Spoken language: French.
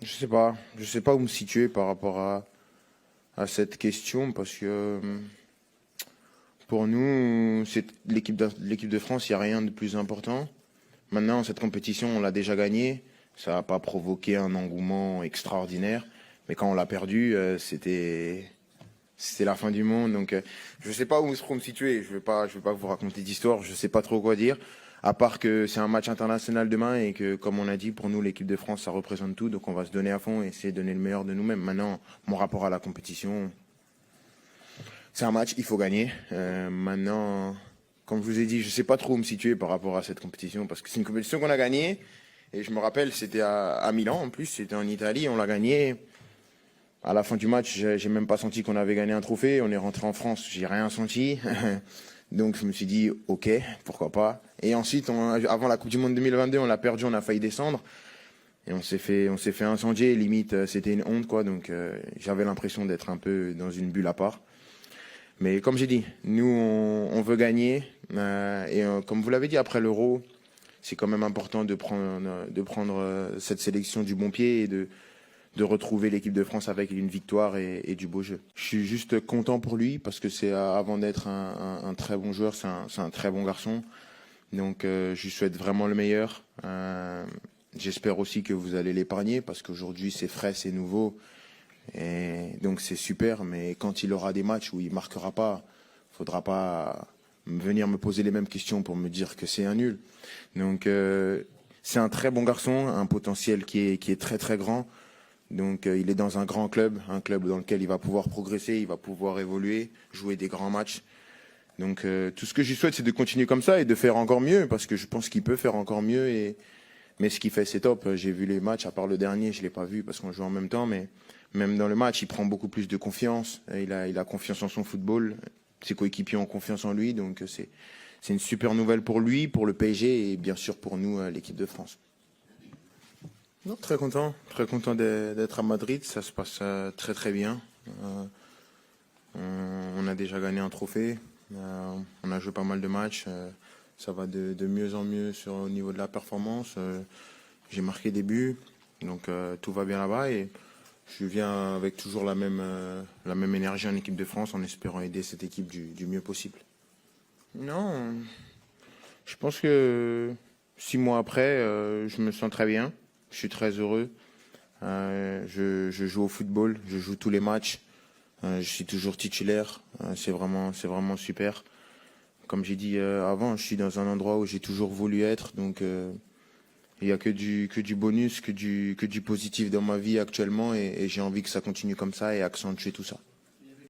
Je sais pas où me situer par rapport à cette question parce que pour nous, c'est l'équipe de France, il n'y a rien de plus important. Maintenant, cette compétition, on l'a déjà gagnée. Ça n'a pas provoqué un engouement extraordinaire. Mais quand on l'a perdu, c'était la fin du monde. Donc, je ne sais pas où me situer. Je vais pas vous raconter d'histoire. Je ne sais pas trop quoi dire. À part que c'est un match international demain et que, comme on a dit, pour nous, l'équipe de France, ça représente tout. Donc, on va se donner à fond et essayer de donner le meilleur de nous-mêmes. Maintenant, mon rapport à la compétition, c'est un match, il faut gagner. Maintenant, comme je vous ai dit, je ne sais pas trop où me situer par rapport à cette compétition parce que c'est une compétition qu'on a gagnée. Et je me rappelle, c'était à Milan en plus, c'était en Italie, on l'a gagné. À la fin du match, j'ai même pas senti qu'on avait gagné un trophée. On est rentré en France, j'ai rien senti. Donc je me suis dit, ok, pourquoi pas. Et ensuite, avant la Coupe du Monde 2022, on l'a perdu, on a failli descendre. Et on s'est fait incendier. Limite, c'était une honte, quoi. Donc j'avais l'impression d'être un peu dans une bulle à part. Mais comme j'ai dit, nous, on veut gagner. Comme vous l'avez dit, après l'Euro, c'est quand même important de prendre cette sélection du bon pied et de retrouver l'équipe de France avec une victoire et du beau jeu. Je suis juste content pour lui parce que c'est avant d'être un très bon joueur, c'est un très bon garçon. Donc je lui souhaite vraiment le meilleur. J'espère aussi que vous allez l'épargner parce qu'aujourd'hui c'est frais, c'est nouveau. Et donc c'est super, mais quand il aura des matchs où il marquera pas, faudra pas venir me poser les mêmes questions pour me dire que c'est un nul. Donc c'est un très bon garçon, un potentiel qui est très très grand. Donc il est dans un un club dans lequel il va pouvoir progresser, il va pouvoir évoluer, jouer des grands matchs. Donc tout ce que je lui souhaite, c'est de continuer comme ça et de faire encore mieux, parce que je pense qu'il peut faire encore mieux. Mais ce qu'il fait, c'est top. J'ai vu les matchs, à part le dernier, je l'ai pas vu parce qu'on joue en même temps, mais même dans le match, il prend beaucoup plus de confiance. Il a confiance en son football. Ses coéquipiers ont confiance en lui, donc c'est une super nouvelle pour lui, pour le PSG et bien sûr pour nous, l'équipe de France. Non, très content d'être à Madrid. Ça se passe très très bien. On a déjà gagné un trophée. On a joué pas mal de matchs. Ça va de mieux en mieux au niveau de la performance. J'ai marqué des buts, donc tout va bien là-bas et je viens avec toujours la même énergie en équipe de France en espérant aider cette équipe du mieux possible. Non, je pense que 6 mois après, je me sens très bien. Je suis très heureux. Je joue au football, je joue tous les matchs. Je suis toujours titulaire. C'est vraiment super. Comme j'ai dit avant, je suis dans un endroit où j'ai toujours voulu être. Donc, il n'y a que du bonus, que du positif dans ma vie actuellement. Et j'ai envie que ça continue comme ça et accentuer tout ça.